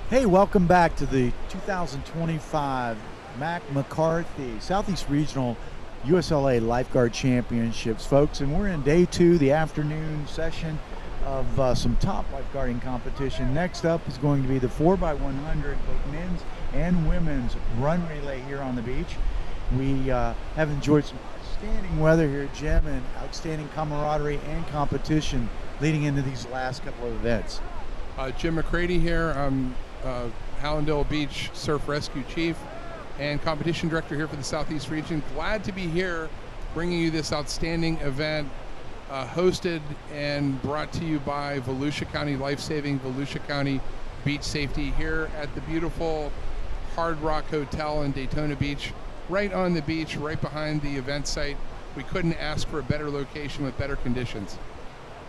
Hey, welcome back to the 2025 Mac McCarthy Southeast Regional USLA Lifeguard Championships, folks. And we're in day two, the afternoon session of some top lifeguarding competition. Next up is going to be the 4x100, both men's and women's run relay here on the beach. We have enjoyed some outstanding weather here, Jim, and outstanding camaraderie and competition leading into these last couple of events. Jim McCready here. I'm Hallandale Beach Surf Rescue Chief and Competition Director here for the Southeast Region. Glad to be here bringing you this outstanding event hosted and brought to you by Volusia County Lifesaving, Volusia County Beach Safety here at the beautiful Hard Rock Hotel in Daytona Beach, right on the beach, right behind the event site. We couldn't ask for a better location with better conditions.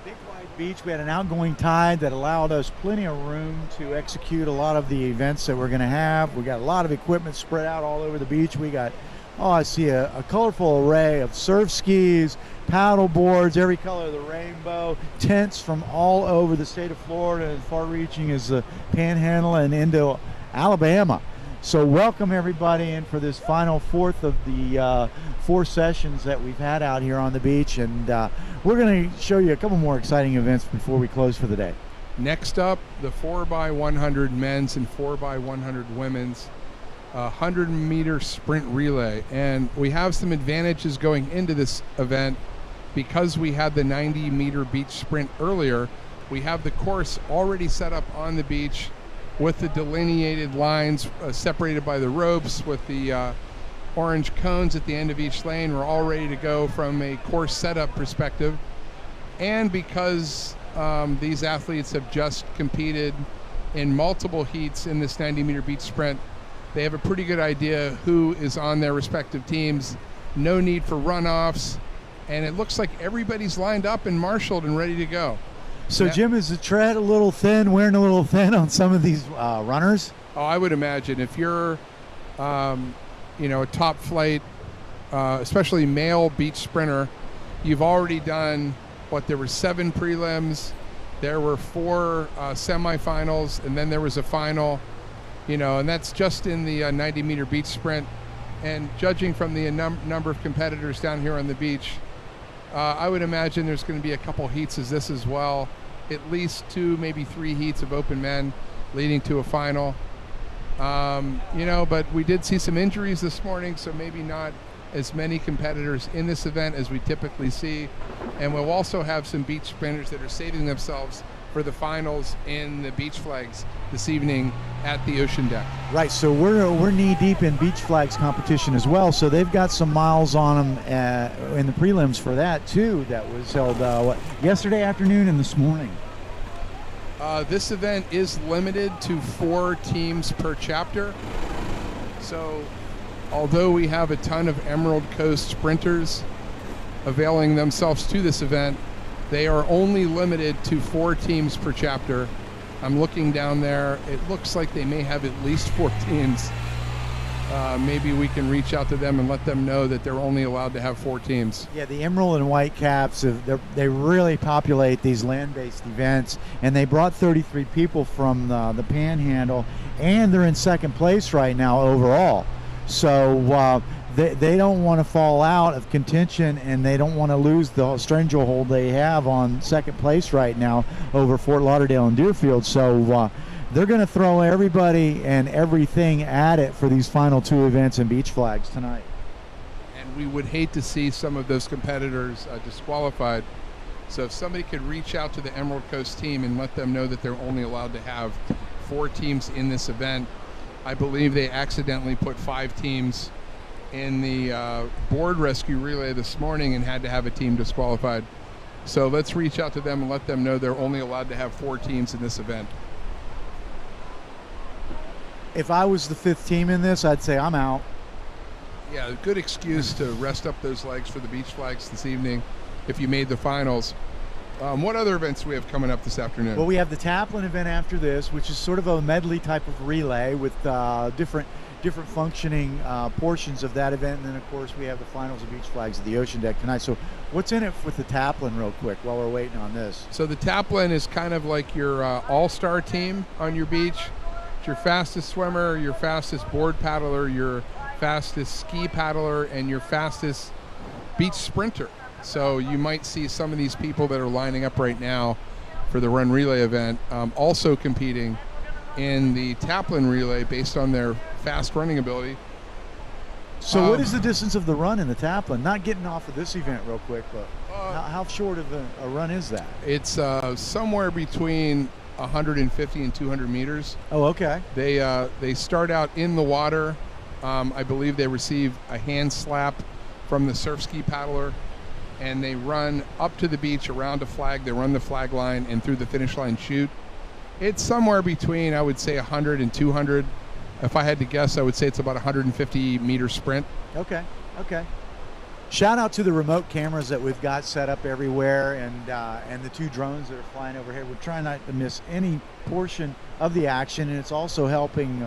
Big wide beach. We had an outgoing tide that allowed us plenty of room to execute a lot of the events that we're going to have. We got a lot of equipment spread out all over the beach. We got, I see a colorful array of surf skis, paddle boards, every color of the rainbow, tents from all over the state of Florida and far-reaching as the Panhandle and into Alabama. So welcome everybody in for this final fourth of the four sessions that we've had out here on the beach, and we're going to show you a couple more exciting events before we close for the day. Next up, the 4x100 men's and 4x100 women's 100-meter sprint relay, and we have some advantages going into this event because we had the 90-meter beach sprint earlier. We have the course already set up on the beach with the delineated lines separated by the ropes with the orange cones at the end of each lane. We're all ready to go from a course setup perspective. And because these athletes have just competed in multiple heats in this 90-meter beach sprint, they have a pretty good idea who is on their respective teams. No need for runoffs. And it looks like everybody's lined up and marshaled and ready to go. So, Jim, is the tread a little thin, wearing a little thin on some of these runners? Oh, I would imagine if you're, a top flight, especially male beach sprinter, you've already done there were 7 prelims, there were 4 semifinals, and then there was a final, and that's just in the 90-meter beach sprint. And judging from the number of competitors down here on the beach, I would imagine there's going to be a couple heats as this as well, at least 2, maybe 3 heats of open men leading to a final. But we did see some injuries this morning, so maybe not as many competitors in this event as we typically see. And we'll also have some beach sprinters that are saving themselves for the finals in the beach flags this evening at the ocean deck. Right, so we're knee deep in beach flags competition as well, so they've got some miles on them in the prelims for that too. That was held yesterday afternoon and this morning. This event is limited to 4 teams per chapter, so although we have a ton of Emerald Coast sprinters availing themselves to this event, they are only limited to 4 teams per chapter. I'm looking down there. It looks like they may have at least 4 teams. Maybe we can reach out to them and let them know that they're only allowed to have 4 teams. Yeah, the Emerald and White Caps, they really populate these land-based events, and they brought 33 people from the Panhandle, and they're in second place right now overall. So they don't want to fall out of contention, and they don't want to lose the stranglehold they have on second place right now over Fort Lauderdale and Deerfield. So they're going to throw everybody and everything at it for these final 2 events in beach flags tonight. And we would hate to see some of those competitors disqualified. So if somebody could reach out to the Emerald Coast team and let them know that they're only allowed to have 4 teams in this event. I believe they accidentally put 5 teams in the board rescue relay this morning and had to have a team disqualified. So let's reach out to them and let them know they're only allowed to have 4 teams in this event. If I was the 5th team in this, I'd say I'm out. Yeah, good excuse to rest up those legs for the beach flags this evening if you made the finals. What other events do we have coming up this afternoon? Well, we have the Taplin event after this, which is sort of a medley type of relay with different functioning portions of that event. And then, of course, we have the finals of beach flags at the ocean deck tonight. So what's in it with the Taplin real quick while we're waiting on this? So the Taplin is kind of like your all-star team on your beach. your fastest swimmer, your fastest board paddler, your fastest ski paddler, and your fastest beach sprinter. So you might see some of these people that are lining up right now for the run relay event also competing in the Taplin relay based on their fast running ability. So what is the distance of the run in the Taplin? Not getting off of this event real quick, but how short of a run is that? It's somewhere between 150 and 200 meters. Oh, okay. They start out in the water. I believe they receive a hand slap from the surf ski paddler, and they run up to the beach around a flag. They run the flag line and through the finish line shoot. It's somewhere between, I would say, 100 and 200. If I had to guess, I would say it's about a 150-meter sprint. Okay. Shout out to the remote cameras that we've got set up everywhere, and the 2 drones that are flying over here. We're trying not to miss any portion of the action, and it's also helping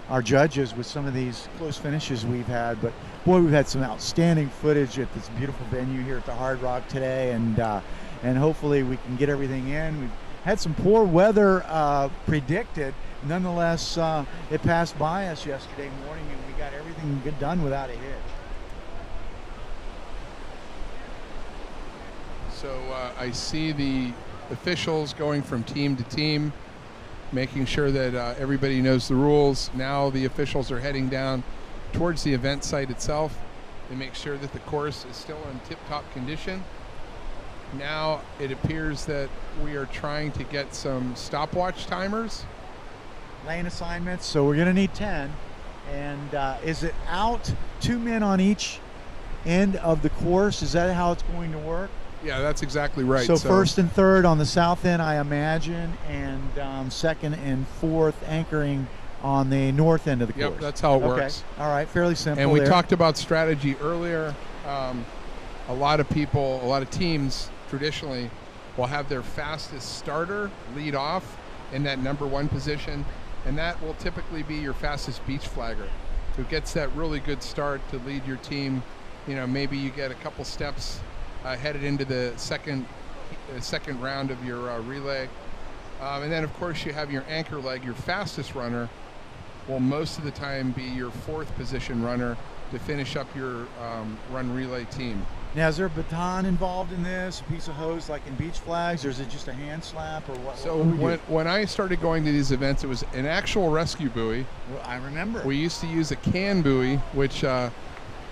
our judges with some of these close finishes we've had. But boy, we've had some outstanding footage at this beautiful venue here at the Hard Rock today, and hopefully we can get everything in. We've had some poor weather predicted. Nonetheless, it passed by us yesterday morning, and we got everything done without a hitch. So I see the officials going from team to team, making sure that everybody knows the rules. Now the officials are heading down towards the event site itself to make sure that the course is still in tip-top condition. Now it appears that we are trying to get some stopwatch timers. Lane assignments, so we're going to need 10. And is it out 2 men on each end of the course? Is that how it's going to work? Yeah, that's exactly right. So first and third on the south end, I imagine, and second and fourth anchoring on the north end of the course. Yep, that's how it works. All right, fairly simple. And we talked about strategy earlier. A lot of people, a lot of teams traditionally will have their fastest starter lead off in that number 1 position, and that will typically be your fastest beach flagger who gets that really good start to lead your team. You know, maybe you get a couple steps headed into the second round of your relay. And then, of course, you have your anchor leg. Your fastest runner will most of the time be your 4th position runner to finish up your run relay team. Now, is there a baton involved in this, a piece of hose like in beach flags, or is it just a hand slap, or what? So when I started going to these events, it was an actual rescue buoy. Well, I remember. We used to use a can buoy, which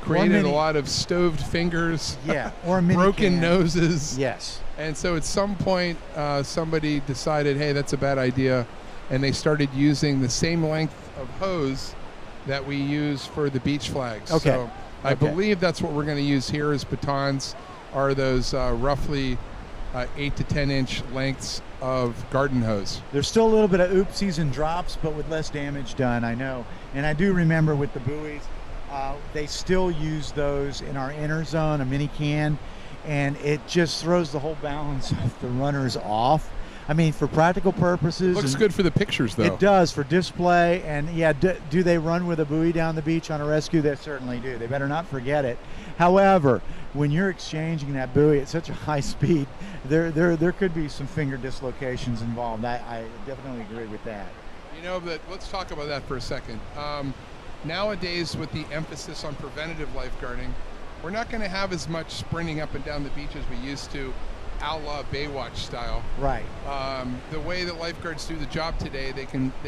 created a lot of stoved fingers, or a mini broken can. noses. Yes. And so at some point, somebody decided, hey, that's a bad idea, and they started using the same length of hose that we use for the beach flags. Okay. So I believe that's what we're going to use here as batons, are those roughly 8 to 10 inch lengths of garden hose. There's still a little bit of oopsies and drops, but with less damage done, I know. And I do remember with the buoys, they still use those in our inner zone, a mini can, and it just throws the whole balance of the runners off. I mean, for practical purposes. Looks good for the pictures, though. It does for display. And yeah, do they run with a buoy down the beach on a rescue? They certainly do. They better not forget it. However, when you're exchanging that buoy at such a high speed, there could be some finger dislocations involved. I definitely agree with that. You know, but let's talk about that for a second. Nowadays, with the emphasis on preventative lifeguarding, we're not going to have as much sprinting up and down the beach as we used to, a la Baywatch style. Right. The way that lifeguards do the job today, they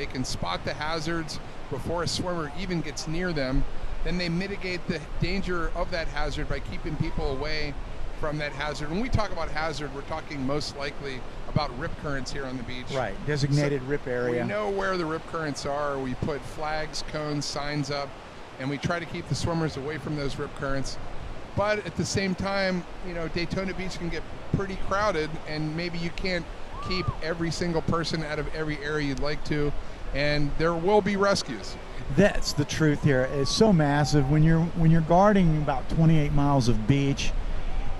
can spot the hazards before a swimmer even gets near them. Then they mitigate the danger of that hazard by keeping people away from that hazard. When we talk about hazard, we're talking most likely about rip currents here on the beach. Right, designated rip area. We know where the rip currents are. We put flags, cones, signs up, and we try to keep the swimmers away from those rip currents. But at the same time, you know, Daytona Beach can get pretty crowded, and maybe you can't keep every single person out of every area you'd like to, and there will be rescues. That's the truth here. It's so massive when you're guarding about 28 miles of beach,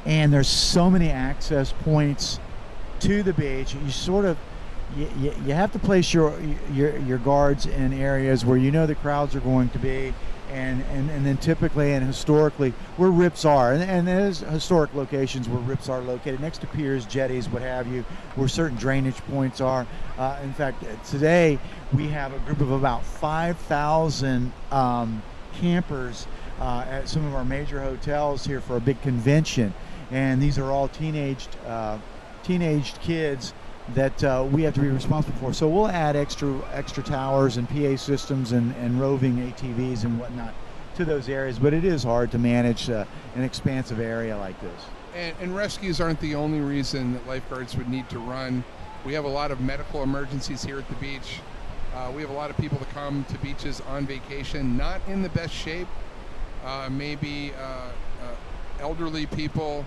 and there's so many access points to the beach. you have to place your guards in areas where you know the crowds are going to be, and then typically and historically where rips are, and there's historic locations where rips are located next to piers, jetties, what have you, where certain drainage points are. In fact, today we have a group of about 5,000 campers at some of our major hotels here for a big convention, and these are all teenaged kids that we have to be responsible for. So we'll add extra towers and PA systems and roving ATVs and whatnot to those areas, but it is hard to manage an expansive area like this. And rescues aren't the only reason that lifeguards would need to run. We have a lot of medical emergencies here at the beach. We have a lot of people that come to beaches on vacation, not in the best shape. Maybe elderly people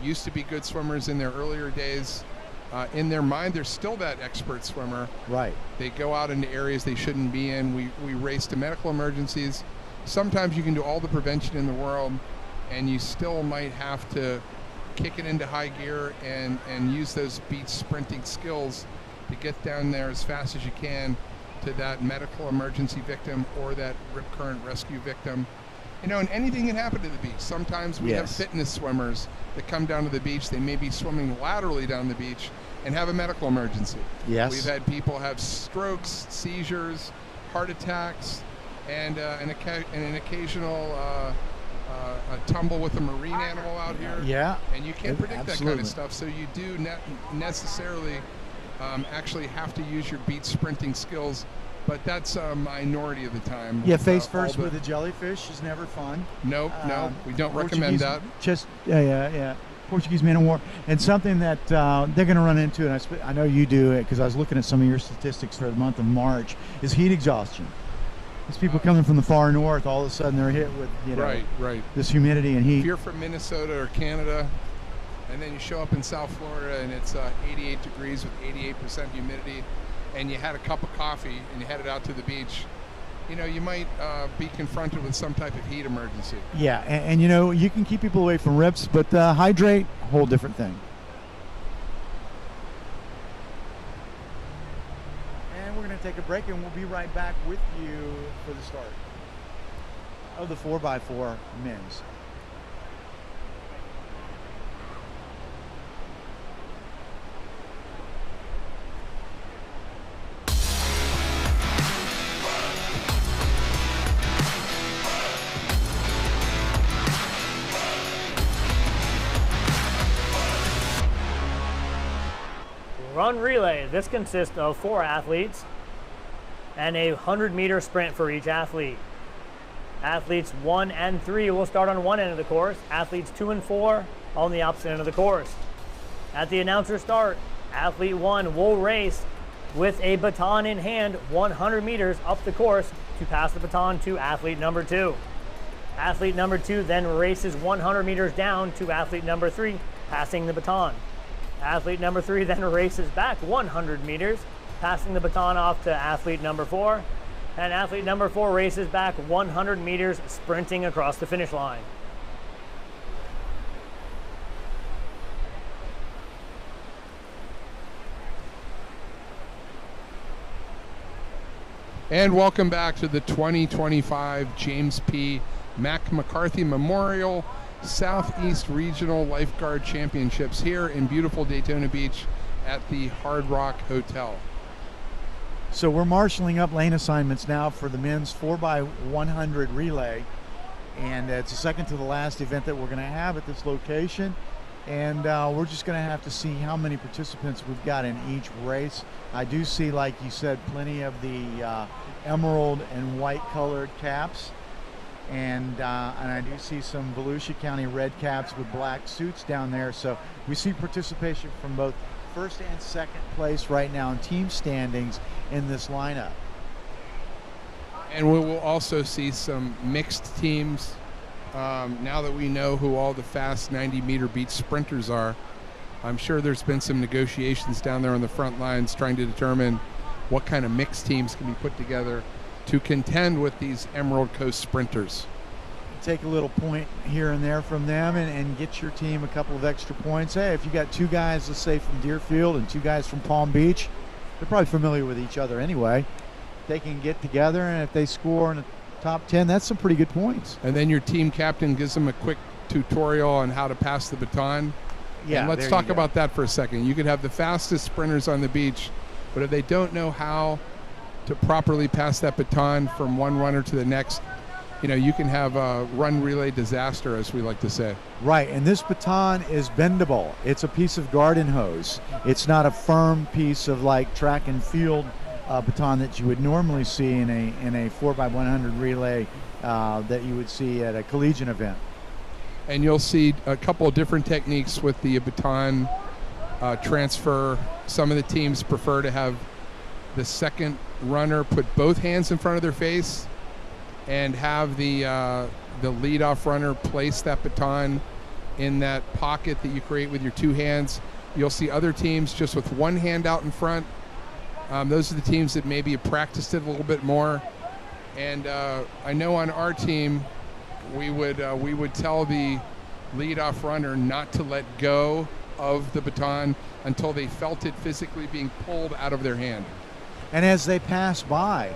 used to be good swimmers in their earlier days. In their mind, they're still that expert swimmer. Right. They go out into areas they shouldn't be in. We race to medical emergencies. Sometimes you can do all the prevention in the world, and you still might have to kick it into high gear and use those beach sprinting skills to get down there as fast as you can to that medical emergency victim or that rip current rescue victim. You know, and anything can happen to the beach. Sometimes we have fitness swimmers that come down to the beach. They may be swimming laterally down the beach and have a medical emergency. Yes. We've had people have strokes, seizures, heart attacks, and an occasional a tumble with a marine animal out here. Yeah. And you can't predict that kind of stuff. So you do necessarily actually have to use your beach sprinting skills. But that's a minority of the time. Yeah, face first with a jellyfish is never fun. No, we don't recommend that. Portuguese man of war, and something that they're going to run into, and I know you do it because I was looking at some of your statistics for the month of March, is heat exhaustion. These people coming from the far north, all of a sudden they're hit with right. this humidity and heat. If you're from Minnesota or Canada, and then you show up in South Florida and it's 88 degrees with 88% humidity, and you had a cup of coffee and you headed out to the beach, you know, you might be confronted with some type of heat emergency. Yeah, and you know, you can keep people away from rips, but hydrate, whole different thing. And we're going to take a break, and we'll be right back with you for the start of the 4x4 men's. Run relay. This consists of 4 athletes and a 100-meter sprint for each athlete. Athletes 1 and 3 will start on one end of the course. Athletes 2 and 4 on the opposite end of the course. At the announcer start, athlete 1 will race with a baton in hand 100 meters up the course to pass the baton to athlete number 2. Athlete number 2 then races 100 meters down to athlete number 3, passing the baton. Athlete number 3 then races back 100 meters, passing the baton off to athlete number 4, and athlete number 4 races back 100 meters, sprinting across the finish line. And welcome back to the 2025 James P. Mac McCarthy Memorial Southeast Regional Lifeguard Championships here in beautiful Daytona Beach at the Hard Rock Hotel. So we're marshaling up lane assignments now for the men's 4x100 relay, and it's the second to the last event that we're going to have at this location, and we're just going to have to see how many participants we've got in each race. I do see, like you said, plenty of the emerald and white colored caps. And I do see some Volusia County red caps with black suits down there. So we see participation from both first and second place right now in team standings in this lineup. And we will also see some mixed teams now that we know who all the fast 90-meter beach sprinters are. I'm sure there's been some negotiations down there on the front lines trying to determine what kind of mixed teams can be put together to contend with these Emerald Coast sprinters. take a little point here and there from them and get your team a couple of extra points. Hey, if you got 2 guys, let's say from Deerfield and 2 guys from Palm Beach, they're probably familiar with each other anyway. They can get together, and if they score in the top 10, that's some pretty good points. And then your team captain gives them a quick tutorial on how to pass the baton. Yeah, and let's talk about that for a second. You could have the fastest sprinters on the beach, but if they don't know how to properly pass that baton from one runner to the next, you can have a run relay disaster, as we like to say. Right, and this baton is bendable. It's a piece of garden hose. It's not a firm piece of like track and field baton that you would normally see in a 4x100 relay that you would see at a collegiate event. And you'll see a couple of different techniques with the baton transfer. Some of the teams prefer to have the second runner put both hands in front of their face and have the leadoff runner place that baton in that pocket that you create with your 2 hands. You'll see other teams just with 1 hand out in front. Those are the teams that maybe have practiced it a little bit more. And I know on our team, we would tell the leadoff runner not to let go of the baton until they felt it physically being pulled out of their hand. And as they pass by,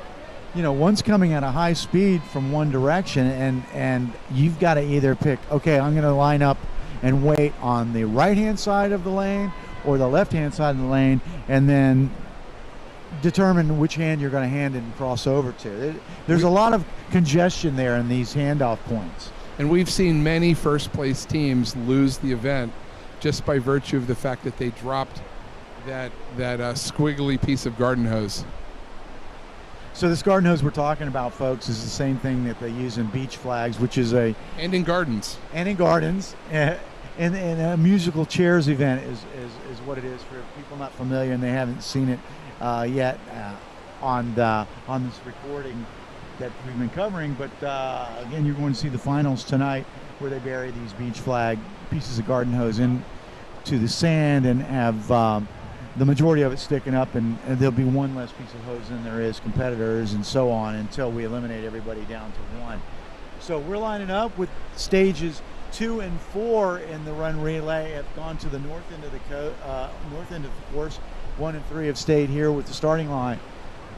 one's coming at a high speed from one direction, and you've got to either pick, okay, I'm going to line up and wait on the right-hand side of the lane or the left-hand side of the lane, and then determine which hand you're going to hand it and cross over to. There's a lot of congestion there in these handoff points. And we've seen many first-place teams lose the event just by virtue of the fact that they dropped that squiggly piece of garden hose. So this garden hose we're talking about, folks, is the same thing that they use in beach flags, which is and in gardens. And a musical chairs event is what it is for people not familiar and they haven't seen it yet on this recording that we've been covering. But again, you're going to see the finals tonight where they bury these beach flag pieces of garden hose into the sand and have the majority of it sticking up, and there'll be one less piece of hose than there is competitors, and so on until we eliminate everybody down to 1. So we're lining up with stages 2 and 4 in the run relay have gone to the north end of the course. 1 and 3 have stayed here with the starting line,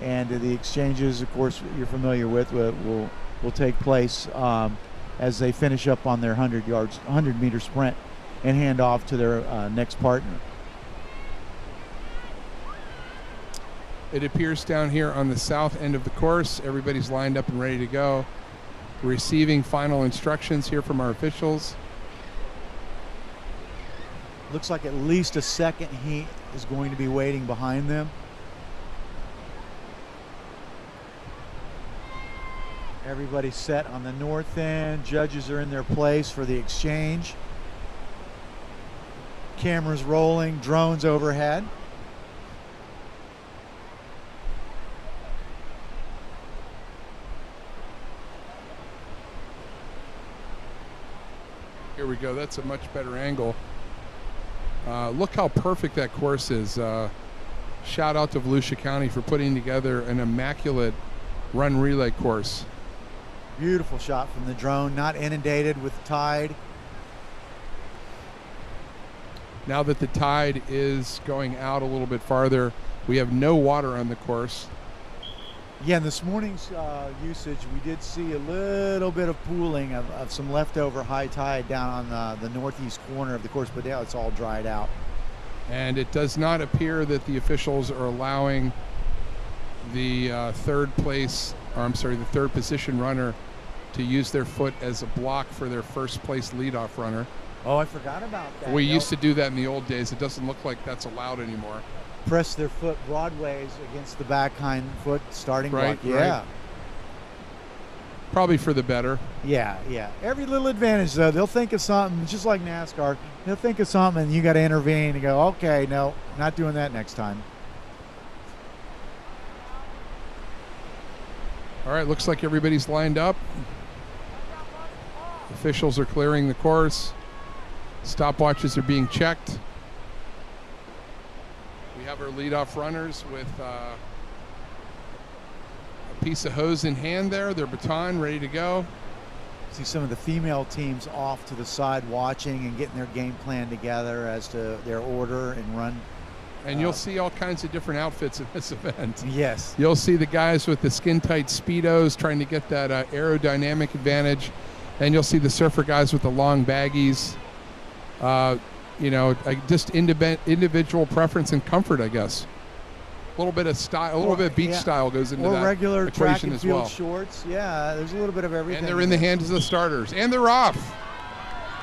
and the exchanges, of course, you're familiar with, will take place as they finish up on their 100-meter sprint and hand off to their next partner. It appears down here on the south end of the course, everybody's lined up and ready to go, receiving final instructions here from our officials. Looks like at least a second heat is going to be waiting behind them. Everybody's set on the north end. Judges are in their place for the exchange. Cameras rolling, drones overhead. Here we go. That's a much better angle. Look how perfect that course is. Shout out to Volusia County for putting together an immaculate run relay course. Beautiful shot from the drone, not inundated with tide. Now that the tide is going out a little bit farther, we have no water on the course. Yeah, in this morning's usage, we did see a little bit of pooling of some leftover high tide down on the northeast corner of the course, but now it's all dried out. And it does not appear that the officials are allowing the third position runner to use their foot as a block for their first place leadoff runner. Oh, I forgot about that. We used to do that in the old days. It doesn't look like that's allowed anymore. Press their foot broadways against the back hind foot starting block. Right. Yeah. Probably for the better. Yeah. Every little advantage, though, they'll think of something, just like NASCAR. They'll think of something, and you got to intervene and go, okay, no, not doing that next time. All right, looks like everybody's lined up. Officials are clearing the course. Stopwatches are being checked. We have our leadoff runners with a piece of hose in hand there, their baton ready to go. See some of the female teams off to the side watching and getting their game plan together as to their order and run. And you'll see all kinds of different outfits in this event. Yes. You'll see the guys with the skin-tight Speedos trying to get that aerodynamic advantage. And you'll see the surfer guys with the long baggies. Just individual preference and comfort, I guess. A little bit of style, a little bit of beach style goes into that regular track equation and as field well. shorts. Yeah, there's a little bit of everything. And they're in the hands of the starters. And they're off.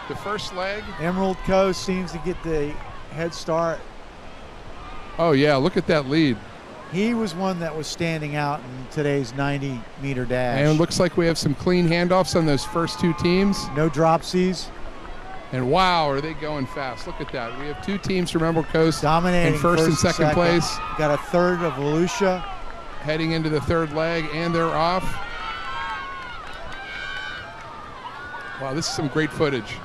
The first leg. Emerald Coast seems to get the head start. Oh, yeah, look at that lead. He was one that was standing out in today's 90-meter dash. And it looks like we have some clean handoffs on those first two teams. No dropsies. And wow, are they going fast. Look at that. We have two teams from Emerald Coast dominating in first and second place. Got a third of Volusia. Heading into the third leg, and they're off. Wow, this is some great footage.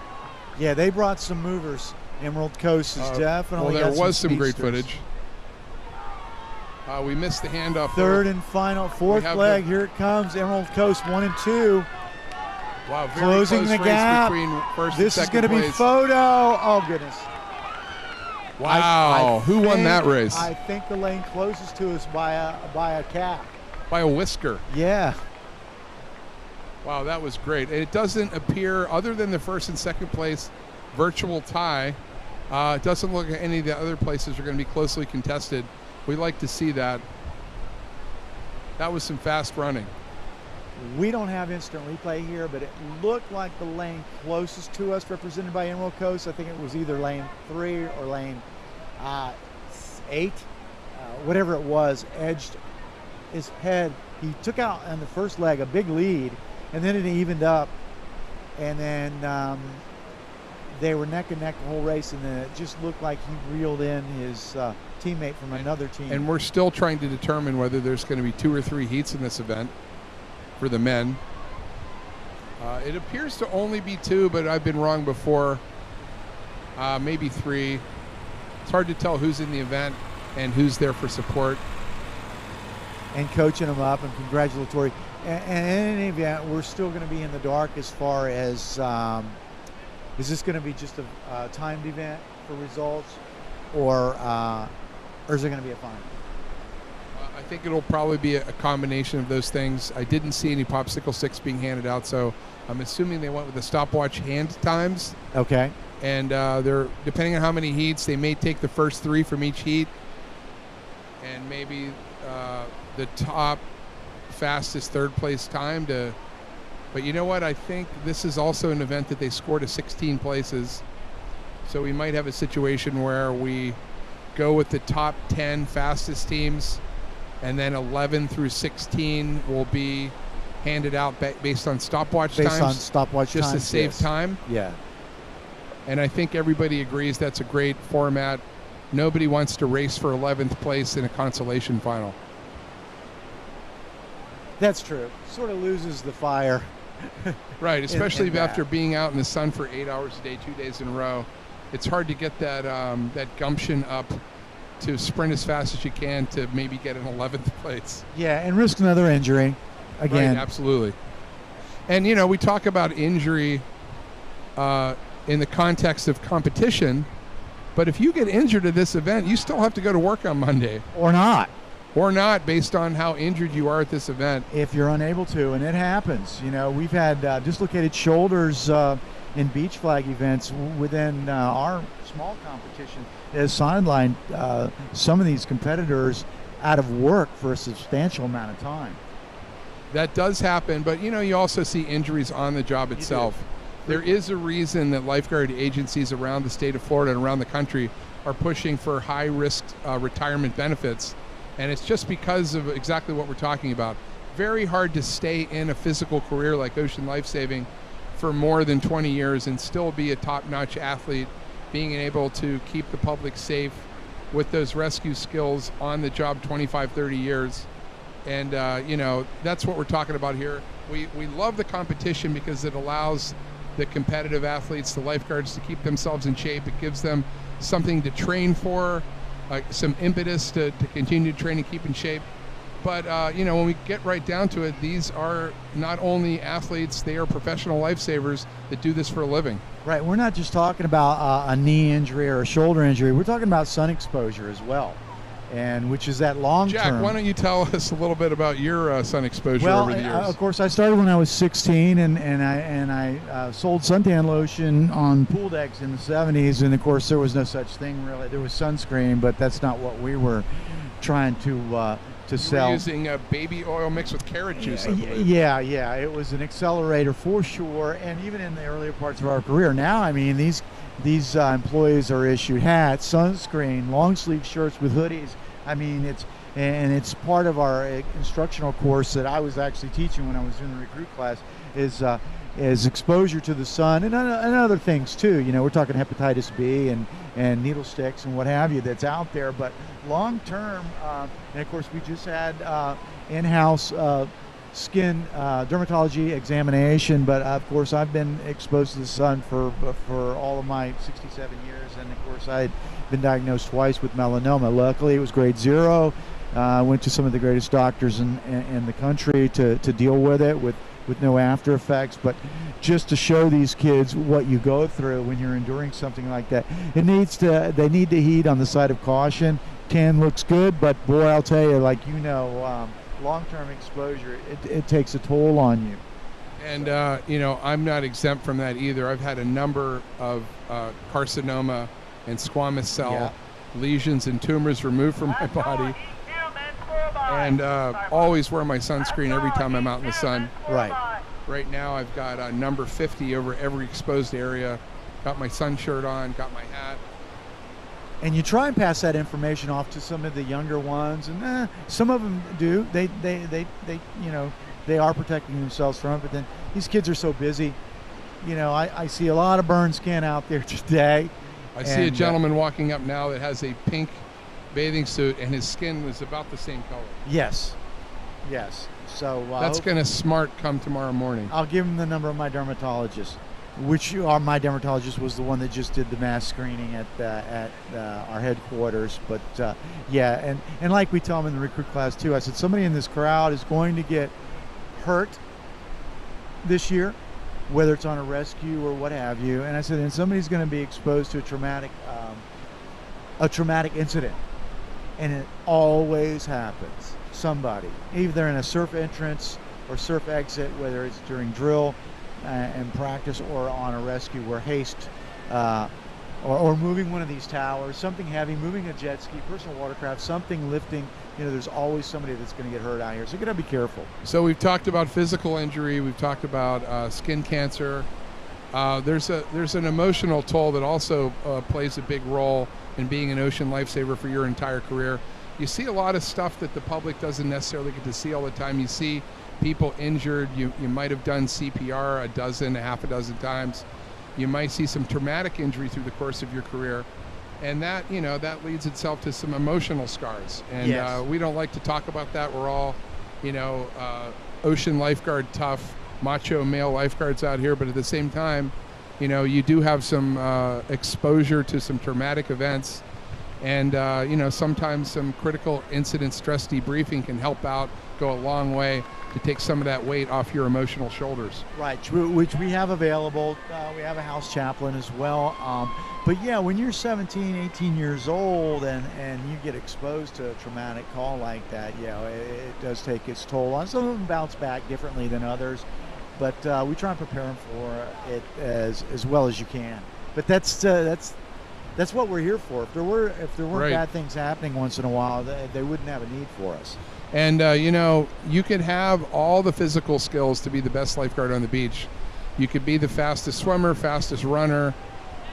Yeah, they brought some movers. Emerald Coast is definitely well, there was some great speedsters. footage. We missed the handoff. Third and final, fourth leg. Here it comes. Emerald Coast 1 and 2. Wow, very closing close the race gap. between first This and is second going to be place. photo. Oh, goodness. Wow, who won that race? I think the lane closest to us by a cap. By a whisker. Yeah. Wow, that was great. And it doesn't appear, other than the first and second place virtual tie, it doesn't look like any of the other places are going to be closely contested. We like to see that. That was some fast running. We don't have instant replay here, but it looked like the lane closest to us, represented by Emerald Coast. I think it was either lane 3 or lane 8, whatever it was, edged his head. He took out on the first leg a big lead, and then it evened up, and then they were neck and neck the whole race, and then it just looked like he reeled in his teammate from another team. And we're still trying to determine whether there's going to be 2 or 3 heats in this event for the men. It appears to only be 2, but I've been wrong before. Maybe 3. It's hard to tell who's in the event and who's there for support. And coaching them up and congratulatory. And in any event, we're still going to be in the dark as far as is this going to be just a timed event for results, or is there going to be a final? I think it'll probably be a combination of those things. I didn't see any popsicle sticks being handed out, so I'm assuming they went with the stopwatch hand times. Okay. And they're, depending on how many heats, they may take the first 3 from each heat, and maybe the top fastest third place time to. But you know what? I think this is also an event that they score to 16 places, so we might have a situation where we go with the top 10 fastest teams, and then 11 through 16 will be handed out based on stopwatch times. Based on stopwatch just times, to save yes. time. Yeah. And I think everybody agrees that's a great format. Nobody wants to race for 11th place in a consolation final. That's true. Sort of loses the fire. Right, especially in after being out in the sun for 8 hours a day, 2 days in a row. It's hard to get that that gumption up to sprint as fast as you can to maybe get an 11th place. Yeah, and risk another injury. Again. Right, absolutely. And, you know, we talk about injury in the context of competition, but if you get injured at this event, you still have to go to work on Monday. Or not. Or not, based on how injured you are at this event. If you're unable to, and it happens. You know, we've had dislocated shoulders in beach flag events within our small competition. Has sidelined some of these competitors out of work for a substantial amount of time. That does happen, but you know, you also see injuries on the job itself. There is a reason that lifeguard agencies around the state of Florida and around the country are pushing for high-risk retirement benefits, and it's just because of exactly what we're talking about. Very hard to stay in a physical career like ocean lifesaving for more than 20 years and still be a top-notch athlete, being able to keep the public safe with those rescue skills on the job 25, 30 years. And, you know, that's what we're talking about here. We love the competition because it allows the competitive athletes, the lifeguards, to keep themselves in shape. It gives them something to train for, some impetus to continue to train and keep in shape. But when we get right down to it, these are not only athletes, they are professional lifesavers that do this for a living. Right. We're not just talking about a knee injury or a shoulder injury. We're talking about sun exposure as well, and which is that long term. Jack, why don't you tell us a little bit about your sun exposure over the years? Of course, I started when I was 16, and I sold suntan lotion on pool decks in the 70s, and of course there was no such thing really. There was sunscreen, but that's not what we were trying to sell. Were using baby oil mixed with carrot juice, I believe. Yeah, it was an accelerator for sure. And even in the earlier parts of our career, now I mean these employees are issued hats, sunscreen, long sleeve shirts with hoodies. I mean it's part of our instructional course that I was actually teaching when I was doing the recruit class is exposure to the sun and other things too. We're talking hepatitis B and needle sticks and what have you that's out there, but long term, and of course we just had in-house skin dermatology examination, but of course I've been exposed to the sun for all of my 67 years, and of course I'd been diagnosed twice with melanoma. Luckily it was grade 0. I went to some of the greatest doctors in the country to deal with it with no after effects, but just to show these kids what you go through when you're enduring something like that. They need to heed on the side of caution. Tan looks good, but boy, I'll tell you, long-term exposure, it takes a toll on you. And I'm not exempt from that either. I've had a number of carcinoma and squamous cell lesions and tumors removed from my body, and always wear my sunscreen every time I'm out in the sun. Right now I've got number 50 over every exposed area, got my sun shirt on, got my hat. And you try and pass that information off to some of the younger ones, and some of them do. They are protecting themselves from it, but then these kids are so busy. I see a lot of burn skin out there today. I see a gentleman walking up now that has a pink bathing suit, and his skin was about the same color. Yes. So that's going to smart come tomorrow morning. I'll give him the number of my dermatologist, my dermatologist was the one that just did the mass screening at our headquarters. But and like we tell them in the recruit class too, I said somebody in this crowd is going to get hurt this year, whether it's on a rescue or what have you. And I said, and somebody's going to be exposed to a traumatic incident, and it always happens. Somebody, either in a surf entrance or surf exit, whether it's during drill and practice or on a rescue or haste, or moving one of these towers, something heavy, moving a jet ski, personal watercraft, something lifting. There's always somebody that's going to get hurt out here, so you got to be careful. So we've talked about physical injury, we've talked about skin cancer. There's an emotional toll that also plays a big role in being an ocean lifesaver for your entire career. You see a lot of stuff that the public doesn't necessarily get to see all the time. You see people injured. You might have done CPR half a dozen times. You might see some traumatic injury through the course of your career, and that leads itself to some emotional scars. And we don't like to talk about that. We're all ocean lifeguard tough, macho male lifeguards out here, but at the same time, you do have some exposure to some traumatic events. And, sometimes some critical incident stress debriefing can help out, go a long way to take some of that weight off your emotional shoulders. Right, which we have available. We have a house chaplain as well. But yeah, when you're 17, 18 years old and you get exposed to a traumatic call like that, it does take its toll on. Some of them bounce back differently than others, but we try and prepare them for it as well as you can. But that's what we're here for. If there weren't bad things happening once in a while, they wouldn't have a need for us. And you could have all the physical skills to be the best lifeguard on the beach. You could be the fastest swimmer, fastest runner.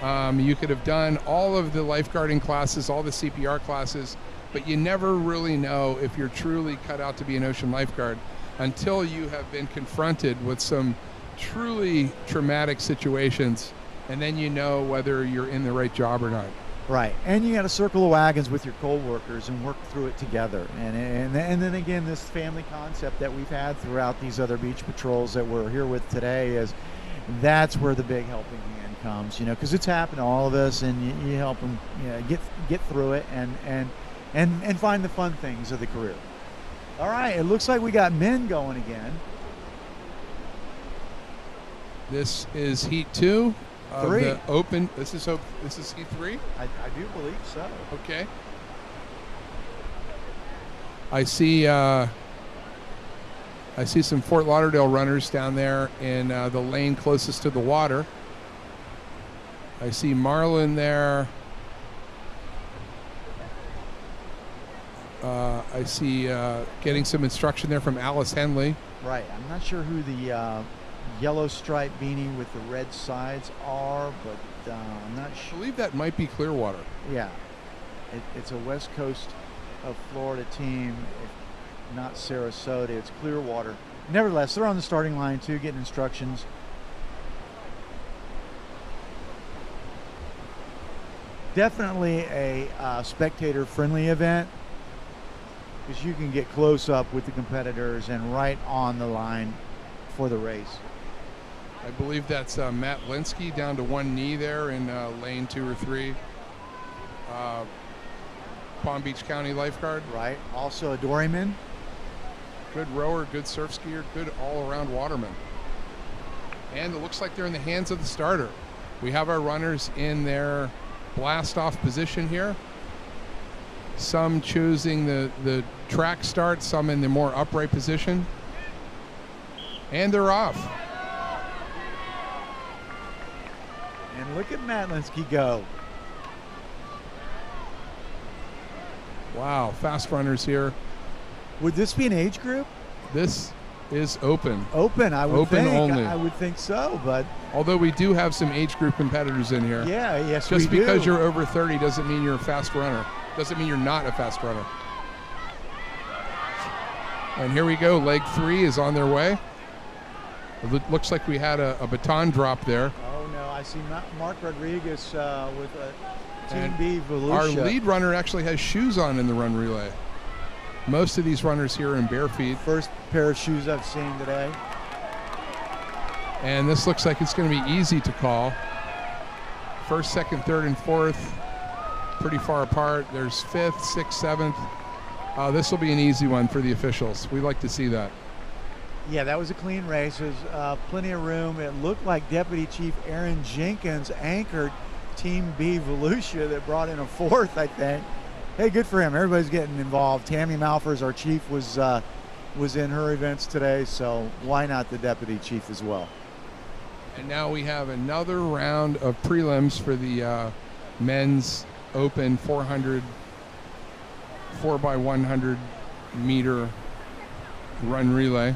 You could have done all of the lifeguarding classes, all the CPR classes, but you never really know if you're truly cut out to be an ocean lifeguard until you have been confronted with some truly traumatic situations. And then you know whether you're in the right job or not. Right, and you got to circle the wagons with your co-workers and work through it together. And then again, this family concept that we've had throughout these other beach patrols that we're here with today that's where the big helping hand comes. Because it's happened to all of us, and you help them get through it and find the fun things of the career. All right, it looks like we got men going again. This is heat 2 of 3. the open. This is heat 3. I do believe so. Okay. I see some Fort Lauderdale runners down there in the lane closest to the water. I see Marlon there. I see getting some instruction there from Alice Henley. Right. I'm not sure who the yellow stripe beanie with the red sides are, but I'm not I sure. believe that might be Clearwater. Yeah. It's a West Coast of Florida team, if not Sarasota. It's Clearwater. Nevertheless, they're on the starting line too, getting instructions. Definitely a spectator-friendly event, because you can get close up with the competitors and right on the line for the race. I believe that's Matt Linsky down to one knee there in lane 2 or 3. Palm Beach County Lifeguard. Right. Also a doryman. Good rower, good surf skier, good all-around waterman. And it looks like they're in the hands of the starter. We have our runners in their blast-off position here. Some choosing the track start, some in the more upright position. And they're off. And look at Matt Linsky go. Wow, fast runners here. Would this be an age group? This is open. Open, I would Open think. only. I would think so, but Although we do have some age group competitors in here. yeah, yes, Just we because do. you're over 30 doesn't mean you're a fast runner. Doesn't mean you're not a fast runner. And here we go. Leg 3 is on their way. It looks like we had a baton drop there. Oh no, I see Mark Rodriguez with a Team And B Volusia. Our lead runner actually has shoes on in the run relay. Most of these runners here are in bare feet. First pair of shoes I've seen today. And this looks like it's going to be easy to call. First, second, third, and fourth, pretty far apart. There's 5th, 6th, 7th. This will be an easy one for the officials. We like to see that. Yeah, that was a clean race. There's plenty of room. It looked like Deputy Chief Aaron Jenkins anchored Team B Volusia that brought in a 4th, I think. Hey, good for him. Everybody's getting involved. Tammy Malfers, our chief, was in her events today, so why not the Deputy Chief as well? And now we have another round of prelims for the men's open 400, 4x100 meter run relay.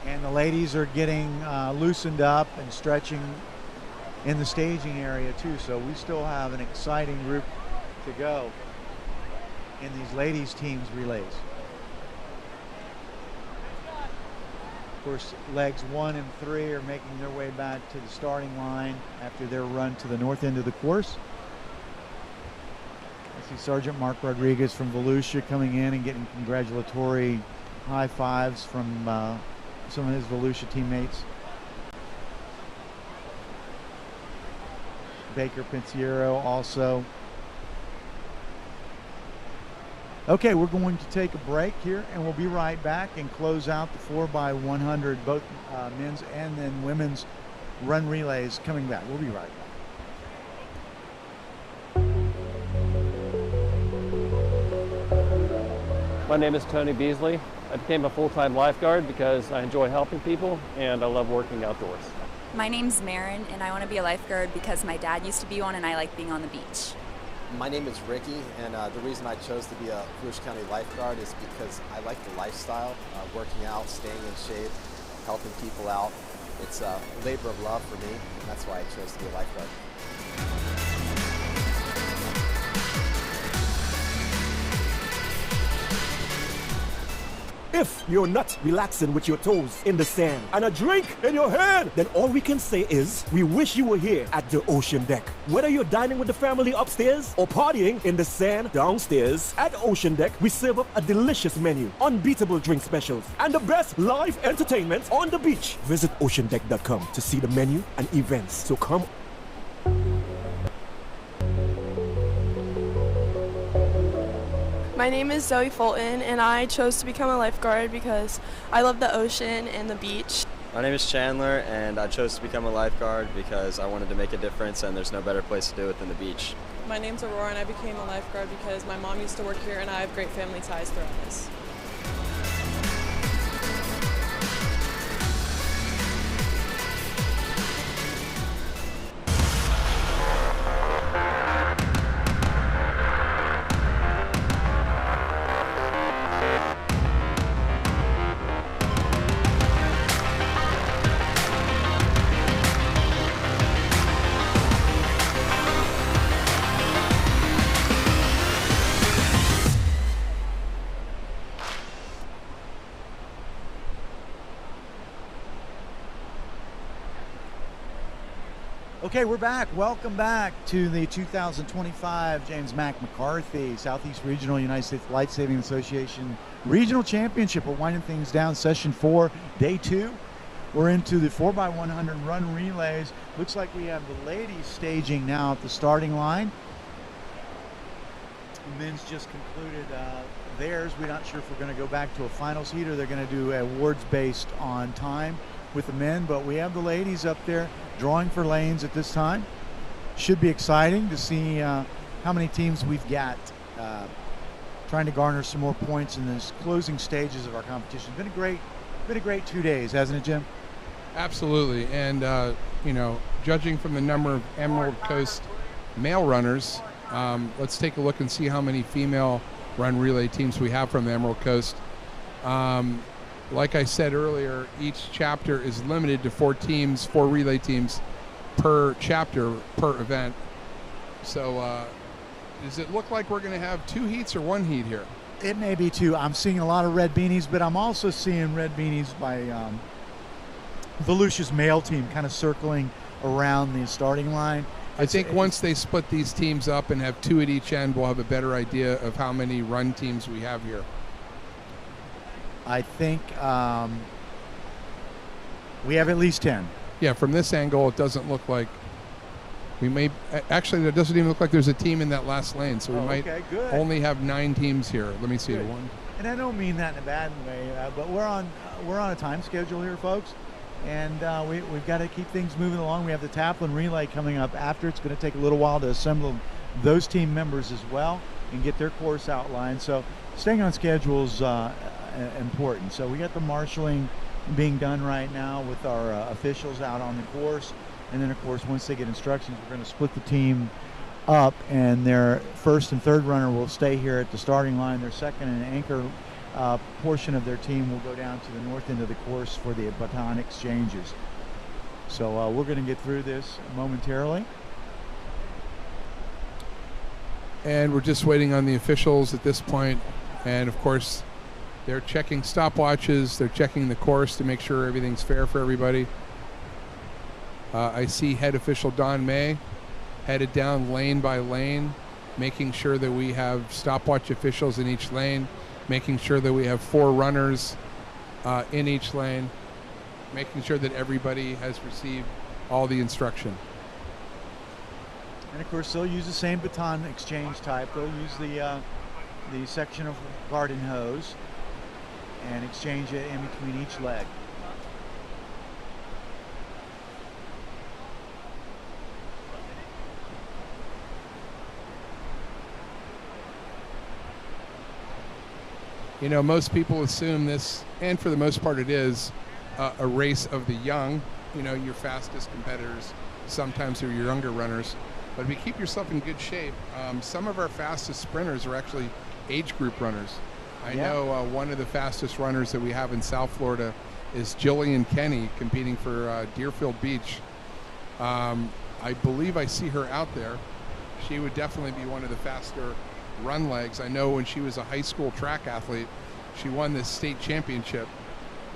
And the ladies are getting loosened up and stretching in the staging area too, so we still have an exciting group to go in these ladies teams relays. Of course, legs 1 and 3 are making their way back to the starting line after their run to the north end of the course. I see Sergeant Mark Rodriguez from Volusia coming in and getting congratulatory high fives from some of his Volusia teammates. Baker Pinciero also. Okay, we're going to take a break here and we'll be right back and close out the 4x100, both men's and then women's run relays coming back. We'll be right back. My name is Tony Beasley. I became a full-time lifeguard because I enjoy helping people and I love working outdoors. My name's Marin, and I want to be a lifeguard because my dad used to be one and I like being on the beach. My name is Ricky, and the reason I chose to be a Volusia County lifeguard is because I like the lifestyle, working out, staying in shape, helping people out. It's a labor of love for me, and that's why I chose to be a lifeguard. If you're not relaxing with your toes in the sand and a drink in your hand, then all we can say is we wish you were here at the Ocean Deck. Whether you're dining with the family upstairs or partying in the sand downstairs, at Ocean Deck we serve up a delicious menu, unbeatable drink specials, and the best live entertainment on the beach. Visit oceandeck.com to see the menu and events. So come. My name is Zoe Fulton, and I chose to become a lifeguard because I love the ocean and the beach. My name is Chandler, and I chose to become a lifeguard because I wanted to make a difference, and there's no better place to do it than the beach. My name's Aurora, and I became a lifeguard because my mom used to work here, and I have great family ties throughout this. Okay, we're back. Welcome back to the 2025 James Mack McCarthy Southeast Regional United States Lifesaving Association Regional Championship. We're winding things down. Session 4, day 2. We're into the 4x100 run relays. Looks like we have the ladies staging now at the starting line. The men's just concluded theirs. We're not sure if we're going to go back to a finals heat or they're going to do awards based on time with the men, but we have the ladies up there drawing for lanes at this time. Should be exciting to see how many teams we've got trying to garner some more points in this closing stages of our competition. Been a great 2 days, hasn't it, Jim? Absolutely, and you know, judging from the number of Emerald Coast male runners, let's take a look and see how many female run relay teams we have from the Emerald Coast. Like I said earlier, each chapter is limited to 4 teams, 4 relay teams per chapter, per event. So does it look like we're going to have 2 heats or 1 heat here? It may be 2. I'm seeing a lot of red beanies, but I'm also seeing red beanies by Volusia's male team kind of circling around the starting line. I think once they split these teams up and have 2 at each end, we'll have a better idea of how many run teams we have here. I think we have at least 10. Yeah, from this angle, it doesn't look like we may. Actually, it doesn't even look like there's a team in that last lane, so we might only have 9 teams here. Let me see. Good. 1. And I don't mean that in a bad way, but we're on a time schedule here, folks, and we've got to keep things moving along. We have the Taplin relay coming up after. It's going to take a little while to assemble those team members as well and get their course outlined. So staying on schedule is important. So we got the marshaling being done right now with our officials out on the course, and then of course once they get instructions, we're going to split the team up, and their first and third runner will stay here at the starting line. Their second and anchor portion of their team will go down to the north end of the course for the baton exchanges. So we're going to get through this momentarily, and we're just waiting on the officials at this point, and of course they're checking stopwatches, they're checking the course to make sure everything's fair for everybody. I see head official Don May headed down lane by lane, making sure that we have stopwatch officials in each lane, making sure that we have 4 runners in each lane, making sure that everybody has received all the instruction. And of course they'll use the same baton exchange type. They'll use the section of garden hose and exchange it in between each leg. You know, most people assume this, and for the most part it is, a race of the young. You know, your fastest competitors sometimes are your younger runners. But if you keep yourself in good shape, some of our fastest sprinters are actually age group runners. I know one of the fastest runners that we have in South Florida is Jillian Kenny, competing for Deerfield Beach. I believe I see her out there. She would definitely be one of the faster run legs. I know when she was a high school track athlete, she won this state championship.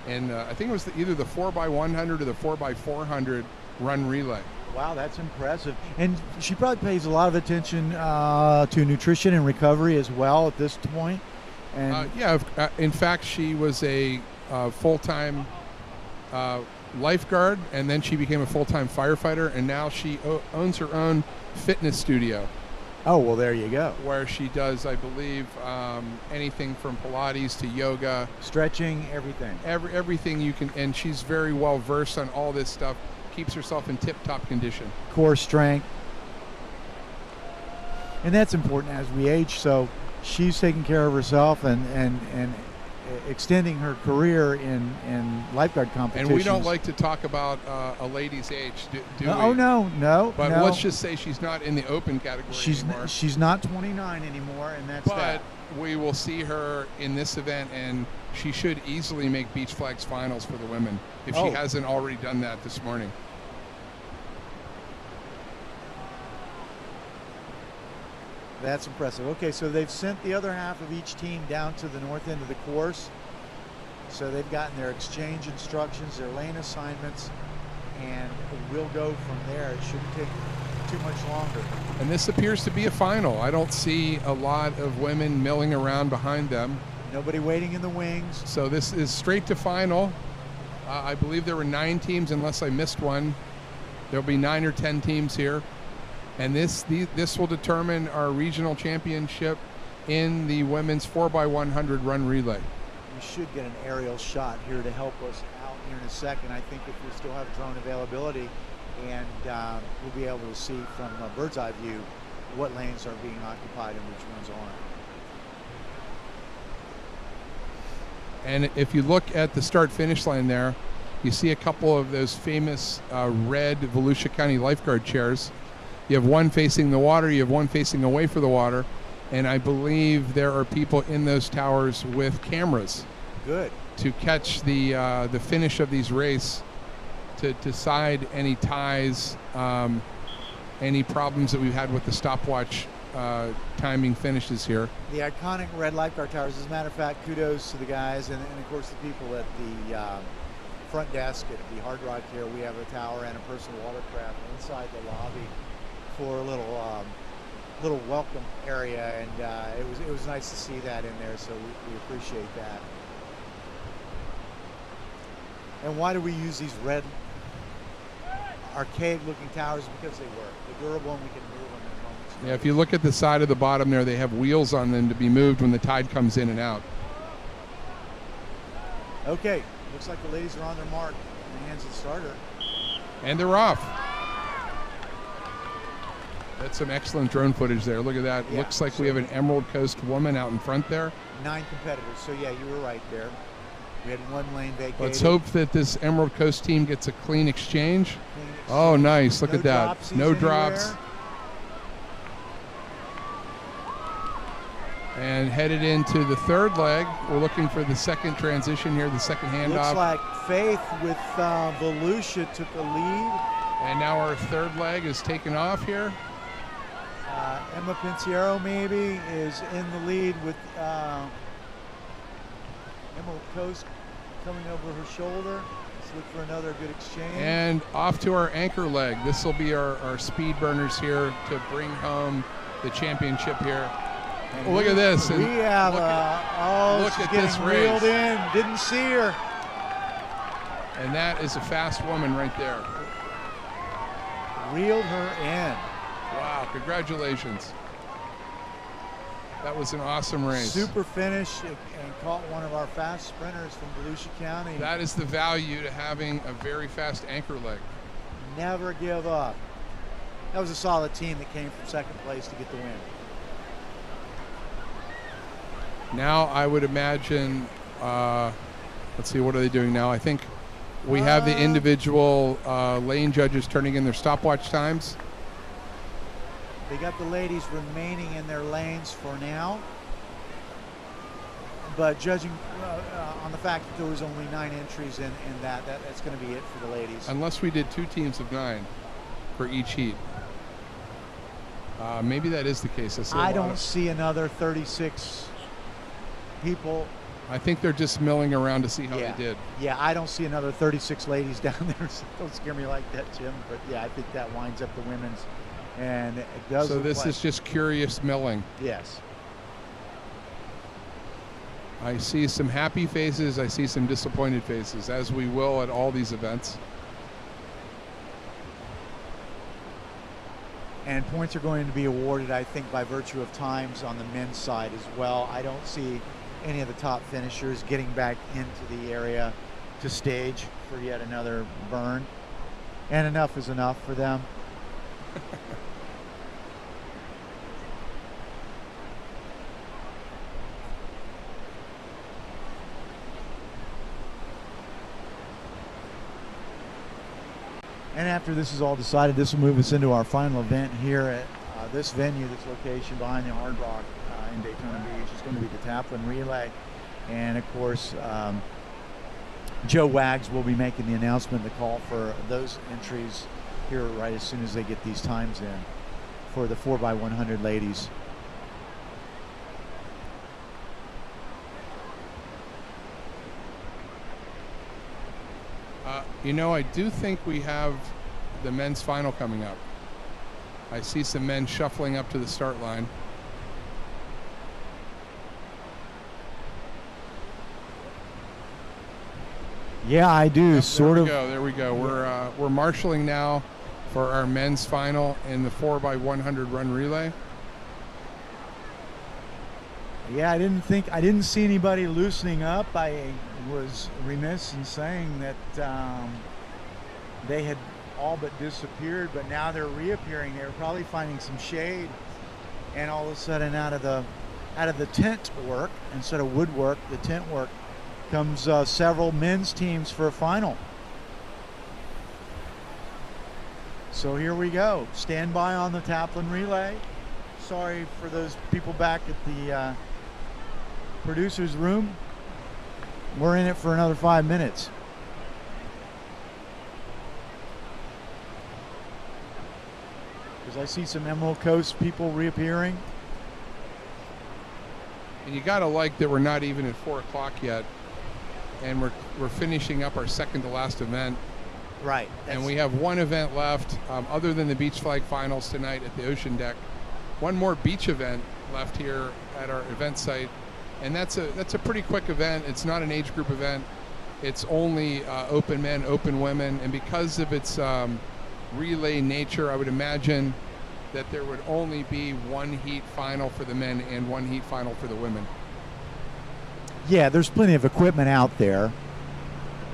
And I think it was either the 4x100 or the 4x400 run relay. Wow, that's impressive. And she probably pays a lot of attention to nutrition and recovery as well at this point. And in fact, she was a full-time lifeguard, and then she became a full-time firefighter, and now she owns her own fitness studio. Oh, well, there you go. where she does, I believe, anything from Pilates to yoga, Stretching, everything. everything you can. And she's very well versed on all this stuff. Keeps herself in tip-top condition. Core strength. And that's important as we age. So she's taking care of herself and extending her career in lifeguard competitions. And we don't like to talk about a lady's age, do we? Oh, no. But no. let's just say she's not in the open category anymore. She's not 29 anymore, and that's that. But we will see her in this event, and she should easily make Beach Flags finals for the women if she hasn't already done that this morning. That's impressive. Okay, so they've sent the other half of each team down to the north end of the course. So they've gotten their exchange instructions, their lane assignments, and we'll go from there. It shouldn't take too much longer. And this appears to be a final. I don't see a lot of women milling around behind them. Nobody waiting in the wings. So this is straight to final. I believe there were 9 teams, unless I missed one. There'll be 9 or 10 teams here. And this will determine our regional championship in the women's 4x100 run relay. We should get an aerial shot here to help us out here in a second. I think if we still have drone availability, and we'll be able to see from a bird's eye view what lanes are being occupied and which ones aren't. And if you look at the start-finish line there, you see a couple of those famous red Volusia County Lifeguard chairs. You have one facing the water, you have one facing away from the water, and I believe there are people in those towers with cameras. Good. To catch the finish of these races, to decide any ties, any problems that we've had with the stopwatch timing finishes here. The iconic red lifeguard towers. As a matter of fact, kudos to the guys and of course the people at the front desk at the Hard Rock here. We have a tower and a personal watercraft inside the lobby for a little welcome area, and it was nice to see that in there. So we appreciate that. And why do we use these red archaic-looking towers? Because they work. They're durable, and we can move them in moments. Yeah, if you look at the side of the bottom there, they have wheels on them to be moved when the tide comes in and out. Okay, looks like the ladies are on their mark in the hands of the starter. And they're off. That's some excellent drone footage there. Look at that. Yeah, Looks like we have an Emerald Coast woman out in front there. 9 competitors. So yeah, you were right there. We had one lane vacated. Let's hope that this Emerald Coast team gets a clean exchange. Oh, nice. Look at that. No drops. And headed into the third leg. We're looking for the second transition here, the second handoff. Looks like Faith with Volusia took a lead. And now our third leg is taken off here. Emma Pinciero maybe is in the lead with Emerald Coast coming over her shoulder. Let's look for another good exchange. And off to our anchor leg. This will be our speed burners here to bring home the championship here. And look at this. We have look at this race. Reeled in. Didn't see her. And that is a fast woman right there. Reeled her in. Wow, congratulations. That was an awesome race. Super finish and caught one of our fast sprinters from Volusia County. That is the value to having a very fast anchor leg. Never give up. That was a solid team that came from second place to get the win. Now I would imagine, let's see, what are they doing now? I think we have the individual lane judges turning in their stopwatch times. They got the ladies remaining in their lanes for now. But judging on the fact that there was only 9 entries in that's going to be it for the ladies. Unless we did 2 teams of 9 for each heat. Maybe that is the case. I don't see another 36 people. I think they're just milling around to see how they did. Yeah, I don't see another 36 ladies down there. So don't scare me like that, Jim. But yeah, I think that winds up the women's. And it does. So this is just curious milling. Yes. I see some happy faces. I see some disappointed faces, as we will at all these events. And points are going to be awarded, I think, by virtue of times on the men's side as well. I don't see any of the top finishers getting back into the area to stage for yet another burn. And enough is enough for them. And after this is all decided, this will move us into our final event here at this venue, this location behind the Hard Rock in Daytona Beach. It's going to be the Taplin Relay. And of course, Joe Wags will be making the announcement, the call for those entries here right as soon as they get these times in for the 4x100 ladies. You know, I do think we have the men's final coming up. I see some men shuffling up to the start line. Yeah, I do. Yep, sort of. There we go. We're marshaling now for our men's final in the 4x100 run relay. Yeah, I didn't see anybody loosening up. I was remiss in saying that they had all but disappeared, but now they're reappearing. They were probably finding some shade, and all of a sudden, out of the tent work instead of woodwork, the tent work comes several men's teams for a final. So here we go. Stand by on the Taplin Relay. Sorry for those people back at the producer's room. We're in it for another 5 minutes. Because I see some Emerald Coast people reappearing. And you gotta like that we're not even at 4 o'clock yet, and we're finishing up our second to last event. Right. And we have one event left, other than the beach flag finals tonight at the Ocean Deck. One more beach event left here at our event site. And that's a pretty quick event. It's not an age group event. It's only open men, open women, and because of its relay nature, I would imagine that there would only be one heat final for the men and one heat final for the women. Yeah, there's plenty of equipment out there,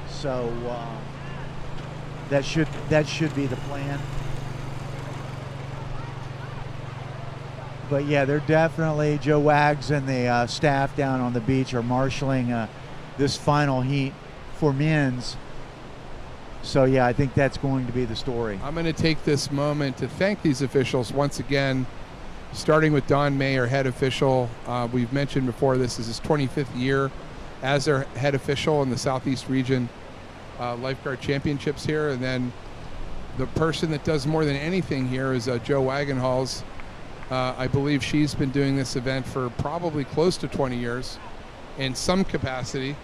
so that should be the plan. But yeah, they're definitely, Joe Wags and the staff down on the beach are marshaling this final heat for men's. So yeah, I think that's going to be the story. I'm going to take this moment to thank these officials once again, starting with Don May, our head official. We've mentioned before, this is his 25th year as our head official in the Southeast Region Lifeguard Championships here. And then the person that does more than anything here is Joe Wagenhals. I believe she's been doing this event for probably close to 20 years in some capacity.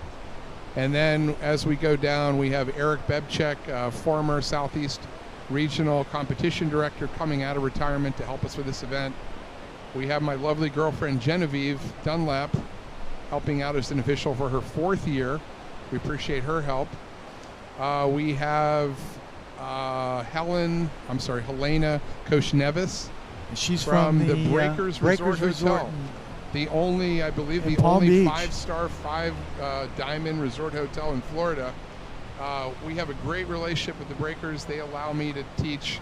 And then as we go down, we have Eric Bebchek, former Southeast Regional Competition Director, coming out of retirement to help us with this event. We have my lovely girlfriend Genevieve Dunlap helping out as an official for her 4th year. We appreciate her help. We have Helena Koshnevis. She's from the Breakers Resort Hotel. The only, I believe, the only 5-star, 5-diamond resort hotel in Florida. We have a great relationship with the Breakers. They allow me to teach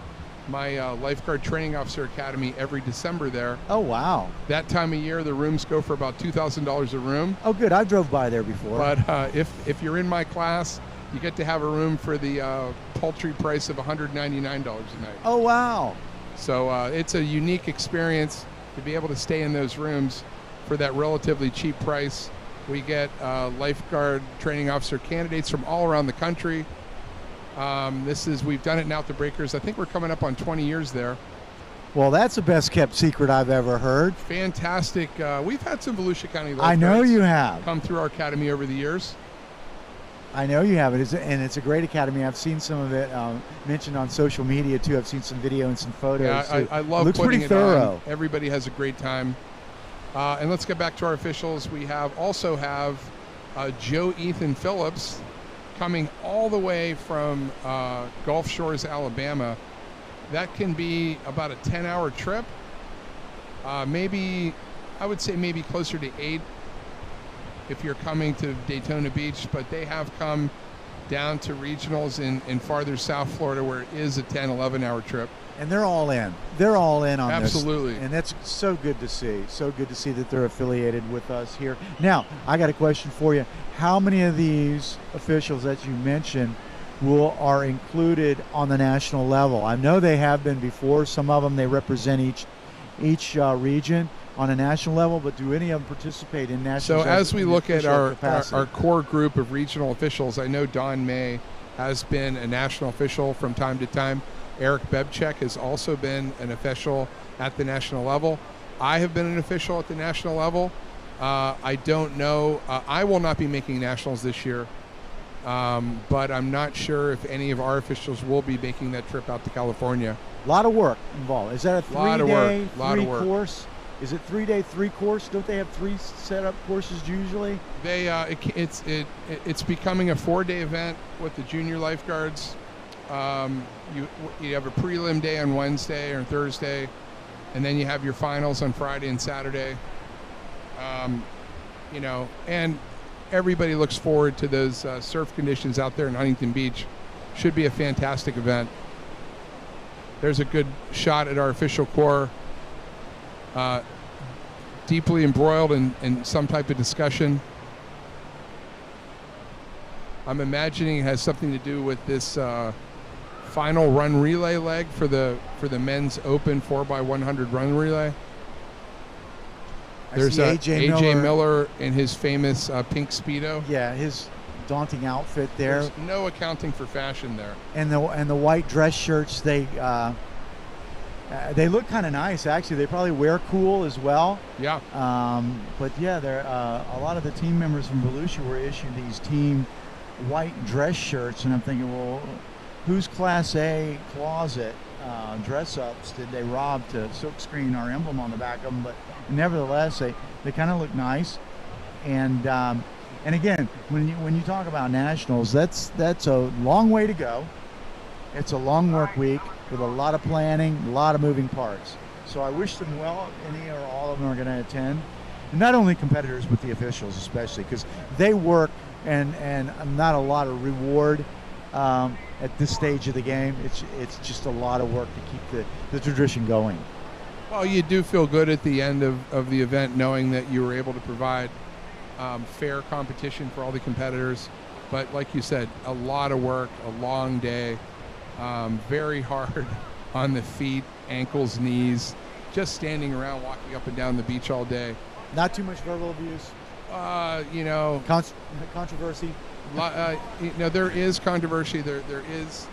my Lifeguard Training Officer Academy every December there. Oh, wow. That time of year, the rooms go for about $2,000 a room. Oh, good. I drove by there before. But if you're in my class, you get to have a room for the paltry price of $199 a night. Oh, wow. So it's a unique experience to be able to stay in those rooms for that relatively cheap price. We get lifeguard training officer candidates from all around the country. We've done it now at the Breakers. I think we're coming up on 20 years there. Well, that's the best kept secret I've ever heard. Fantastic. We've had some Volusia County lifeguards I know you have come through our academy over the years. I know you have it, and it's a great academy. I've seen some of it mentioned on social media too. I've seen some video and some photos. Yeah, I love looks putting pretty it thorough. on. Everybody has a great time. And let's get back to our officials. We also have Joe Ethan Phillips coming all the way from Gulf Shores, Alabama. that can be about a 10-hour trip. Maybe, I would say maybe closer to 8 if you're coming to Daytona Beach, but they have come down to regionals in farther South Florida where it is a 10, 11-hour trip. And they're all in. They're all in on Absolutely. this. And that's so good to see. So good to see that they're affiliated with us here. Now, I got a question for you. How many of these officials that you mentioned are included on the national level? I know they have been before. Some of them, they represent each region on a national level, but do any of them participate in national? So as we look at our core group of regional officials, I know Don May has been a national official from time to time. Eric Bebchek has also been an official at the national level. I have been an official at the national level. I don't know. I will not be making nationals this year, but I'm not sure if any of our officials will be making that trip out to California. A lot of work involved. Is that a 3-day, 3-course? Is it 3-day, 3-course? Don't they have 3 setup courses usually? It's becoming a 4-day event with the junior lifeguards. You have a prelim day on Wednesday or Thursday, and then you have your finals on Friday and Saturday. And everybody looks forward to those surf conditions out there in Huntington Beach. Should be a fantastic event. There's a good shot at our official corps, deeply embroiled in some type of discussion. I'm imagining it has something to do with this final run relay leg for the men's open 4x100 run relay. There's AJ Miller in his famous pink Speedo. Yeah, his daunting outfit there. There's no accounting for fashion there. And the white dress shirts, they look kind of nice actually. They probably wear cool as well. Yeah. But yeah, there a lot of the team members from Volusia were issued these team white dress shirts, and I'm thinking, well, whose Class A closet dress-ups did they rob to silkscreen our emblem on the back of them? But nevertheless, they kind of look nice. And again, when you talk about nationals, that's a long way to go. It's a long work week with a lot of planning, a lot of moving parts. So I wish them well. Any or all of them are going to attend. And not only competitors, but the officials especially, because they work and not a lot of reward at this stage of the game. It's just a lot of work to keep the tradition going. Well, you do feel good at the end of the event knowing that you were able to provide fair competition for all the competitors. But like you said, a lot of work, a long day, very hard on the feet, ankles, knees, just standing around, walking up and down the beach all day. Not too much verbal abuse? Controversy? There is controversy. There is,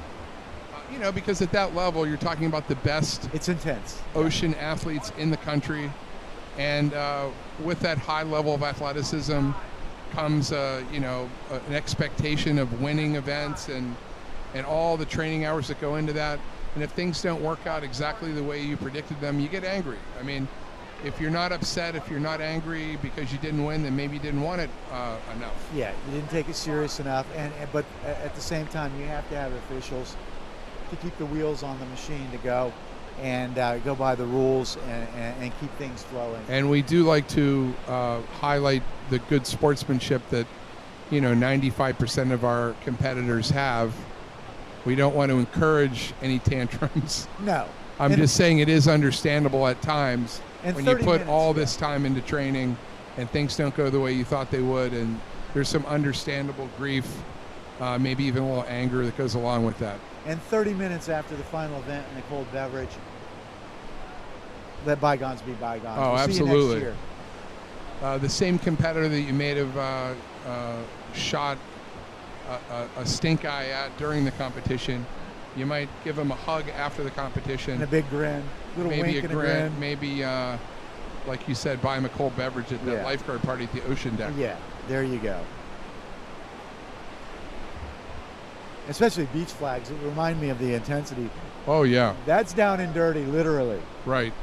because at that level, you're talking about the best. It's intense. Ocean athletes in the country. And with that high level of athleticism comes, an expectation of winning events and all the training hours that go into that. And if things don't work out exactly the way you predicted them, you get angry. I mean, if you're not upset, if you're not angry because you didn't win, then maybe you didn't want it enough. Yeah, you didn't take it serious enough. But at the same time, you have to have officials to keep the wheels on the machine to go and go by the rules and keep things flowing. And we do like to highlight the good sportsmanship that 95% of our competitors have. We don't want to encourage any tantrums. No. I'm just saying it is understandable at times when you put all this time into training and things don't go the way you thought they would, and there's some understandable grief, maybe even a little anger that goes along with that. And 30 minutes after the final event and the cold beverage, let bygones be bygones. Oh, we'll absolutely. See you next year. The same competitor that you may have shot a stink eye at during the competition, you might give him a hug after the competition. And a big grin. Little maybe wink and a grin. Maybe, like you said, buy him a cold beverage at the lifeguard party at the Ocean Deck. Yeah, there you go. Especially beach flags. It remind me of the intensity. Oh, yeah. That's down and dirty, literally. Right.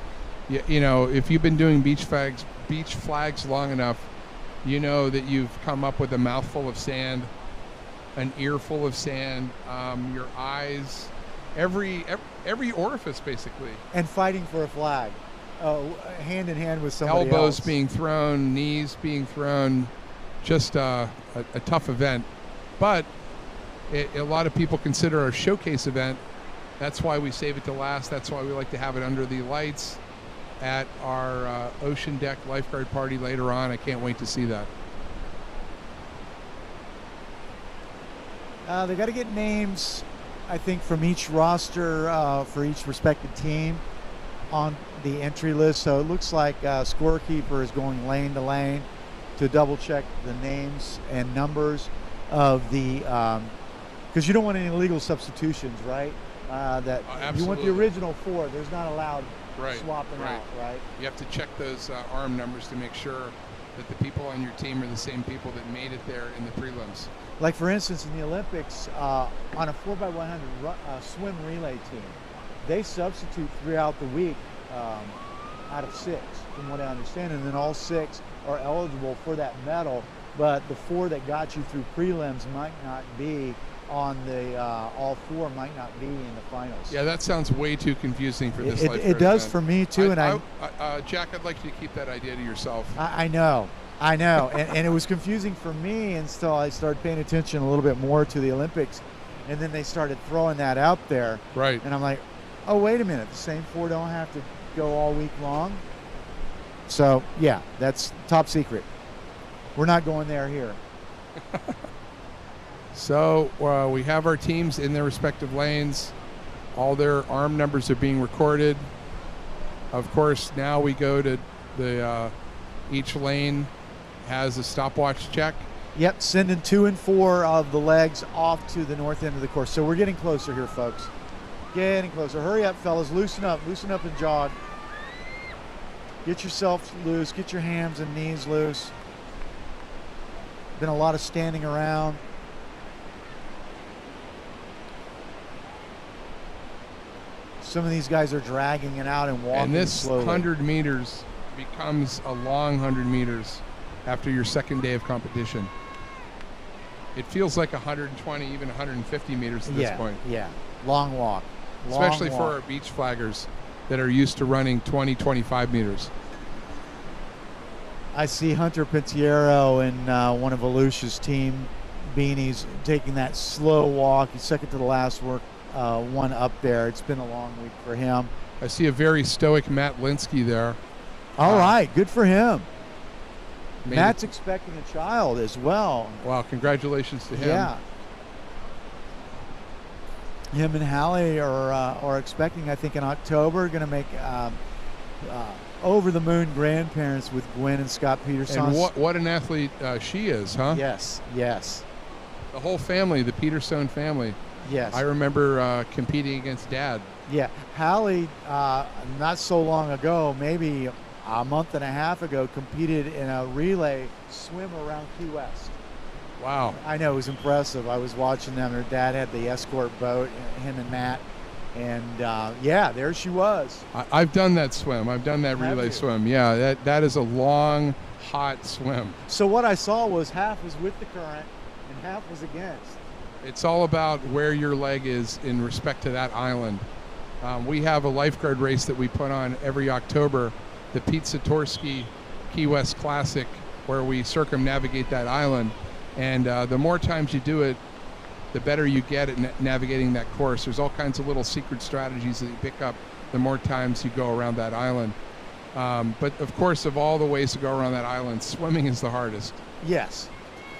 Yeah, if you've been doing beach flags long enough, you know that you've come up with a mouthful of sand, an earful of sand, your eyes, every every orifice basically. And fighting for a flag, hand in hand with somebody Elbows else. being thrown, knees being thrown, just a tough event. But a lot of people consider it a showcase event. That's why we save it to last. That's why we like to have it under the lights at our Ocean Deck Lifeguard party later on. I can't wait to see that. They got to get names, I think, from each roster for each respective team on the entry list. So it looks like scorekeeper is going lane to lane to double check the names and numbers of the, because you don't want any illegal substitutions, right? You want the original 4. There's not allowed swapping out, right? You have to check those arm numbers to make sure that the people on your team are the same people that made it there in the prelims. Like, for instance, in the Olympics, on a 4x100 swim relay team, they substitute throughout the week out of 6, from what I understand, and then all 6 are eligible for that medal, but the 4 that got you through prelims might not be on the, all 4 might not be in the finals. Yeah, that sounds way too confusing for this lifeguard It does event. for me, too. Jack, I'd like you to keep that idea to yourself. I know. and it was confusing for me until I started paying attention a little bit more to the Olympics, and then they started throwing that out there. Right. And I'm like, oh, wait a minute, the same 4 don't have to go all week long? So, yeah, that's top secret. We're not going there here. So we have our teams in their respective lanes. All their arm numbers are being recorded. Of course, now we go to the each lane has a stopwatch check. Yep, sending 2 and 4 of the legs off to the north end of the course. So we're getting closer here, folks. Getting closer. Hurry up, fellas. Loosen up and jog. Get yourself loose. Get your hams and knees loose. Been a lot of standing around. Some of these guys are dragging it out and walking And this slowly. 100 meters becomes a long 100 meters after your second day of competition. It feels like 120, even 150 meters at this point. Yeah, long walk. Especially for our beach flaggers that are used to running 20, 25 meters. I see Hunter Pintiero and one of Alusha's team beanies taking that slow walk. He's second to the last one up there. It's been a long week for him. I see a very stoic Matt Linsky there. All right, good for him. Matt's expecting a child as well. Wow, congratulations to him. Yeah. Him and Hallie are expecting, I think, in October, going to make over-the-moon grandparents with Gwen and Scott Peterson. And what an athlete she is, huh? Yes. The whole family, the Peterson family. Yes. I remember competing against Dad. Yeah. Hallie, not so long ago, maybe a month and a half ago, competed in a relay swim around Key West. Wow. I know, it was impressive. I was watching them. Her dad had the escort boat, him and Matt. And, yeah, there she was. I've done that swim. I've done that relay swim. Yeah, that is a long, hot swim. So what I saw was half was with the current and half was against. It's all about where your leg is in respect to that island. We have a lifeguard race that we put on every October, the Pete Satorsky Key West Classic, where we circumnavigate that island. And the more times you do it, the better you get at navigating that course. There's all kinds of little secret strategies that you pick up the more times you go around that island. But of course, of all the ways to go around that island, swimming is the hardest. Yes.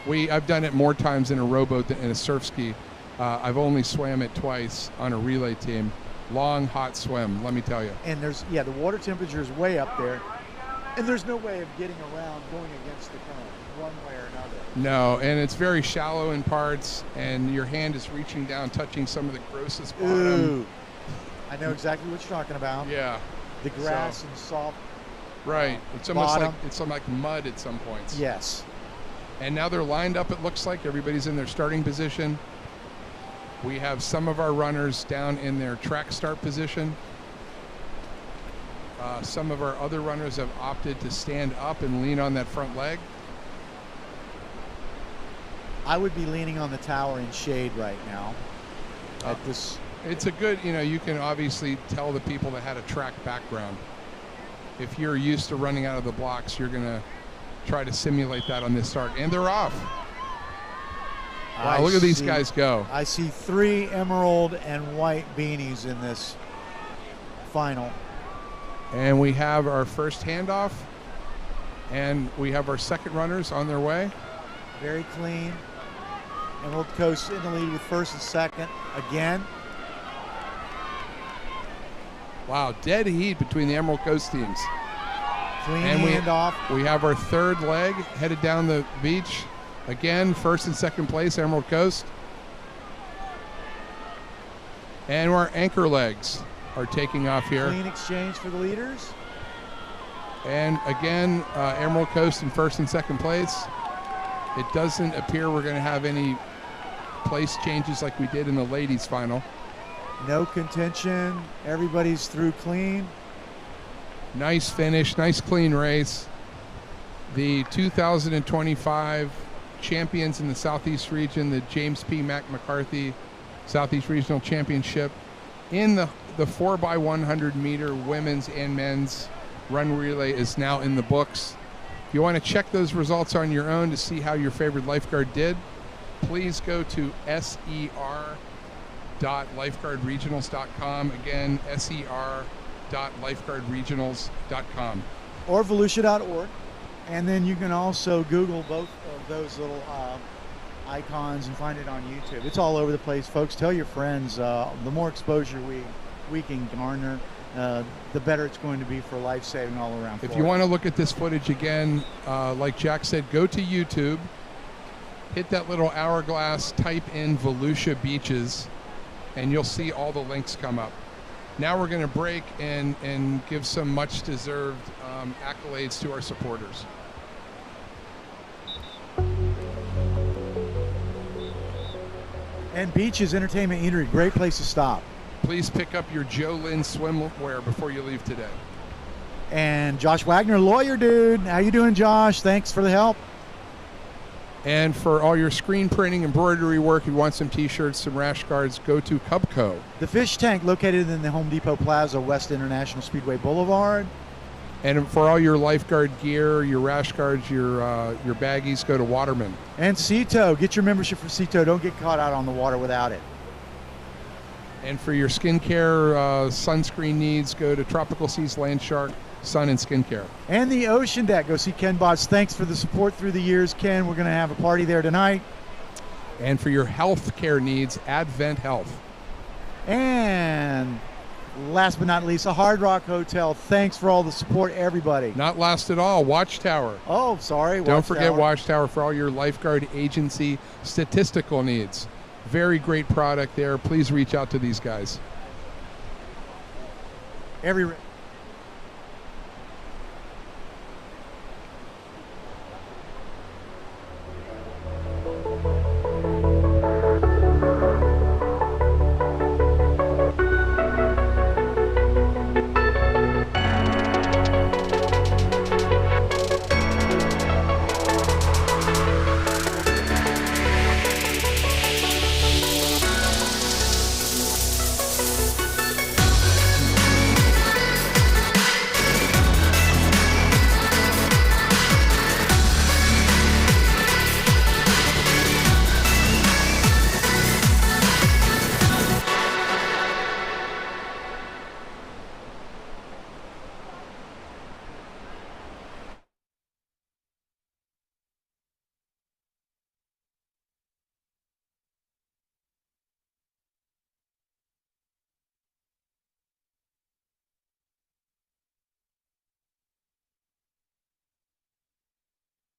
I've done it more times in a rowboat than in a surf ski. I've only swam it twice on a relay team. Long, hot swim, let me tell you. And the water temperature is way up there, and there's no way of getting around going against the current one way or another. No, and it's very shallow in parts, and your hand is reaching down, touching some of the grossest bottom. Ooh. I know exactly what you're talking about. Yeah. The grass and soft. Right. It's almost bottom. like mud at some points. Yes. And now they're lined up, it looks like. Everybody's in their starting position. We have some of our runners down in their track start position. Some of our other runners have opted to stand up and lean on that front leg. I would be leaning on the tower in shade right now. At this. It's a good, you can obviously tell the people that had a track background. If you're used to running out of the blocks, you're going to try to simulate that on this start. And they're off. Wow, look at these guys go. I see 3 emerald and white beanies in this final. And we have our first handoff. And we have our second runners on their way. Very clean. Emerald Coast in the lead with first and second again. Wow, dead heat between the Emerald Coast teams. Clean and handoff. We have our third leg headed down the beach. Again, first and second place, Emerald Coast. And our anchor legs are taking off here. Clean exchange for the leaders. And again, Emerald Coast in first and second place. It doesn't appear we're going to have any place changes like we did in the ladies' final. No contention. Everybody's through clean. Nice finish, nice clean race. The 2025 champions in the Southeast region, the James P. McCarthy Southeast Regional Championship in the 4x100 meter women's and men's run relay is now in the books. If you want to check those results on your own to see how your favorite lifeguard did, please go to ser.lifeguardregionals.com. Again, ser.lifeguardregionals.com. Or volusia.org. And then you can also Google both of those little icons and find it on YouTube. It's all over the place, folks. Tell your friends. The more exposure we can garner, the better it's going to be for life-saving all around. If you want to look at this footage again, like Jack said, go to YouTube, hit that little hourglass, type in Volusia Beaches, and you'll see all the links come up. Now we're going to break and give some much-deserved accolades to our supporters. And Beaches Entertainment Eatery, great place to stop. Please pick up your Joe Lynn swimwear before you leave today. And Josh Wagner, lawyer dude. How you doing, Josh? Thanks for the help. And for all your screen printing, embroidery work, if you want some t-shirts, some rash guards, go to Cubco. The Fish Tank, located in the Home Depot Plaza, West International Speedway Boulevard. And for all your lifeguard gear, your rash guards, your baggies, go to Waterman. And Cito, get your membership for Cito. Don't get caught out on the water without it. And for your skincare, sunscreen needs, go to Tropical Seas Land Shark Sun and Skincare. And the Ocean Deck, go see Ken Botts. Thanks for the support through the years, Ken. We're going to have a party there tonight. And for your health care needs, Advent Health. And last but not least, a Hard Rock Hotel. Thanks for all the support, everybody. Not last at all, Watchtower. Oh, sorry. Don't forget Watchtower for all your lifeguard agency statistical needs. Very great product there. Please reach out to these guys. Every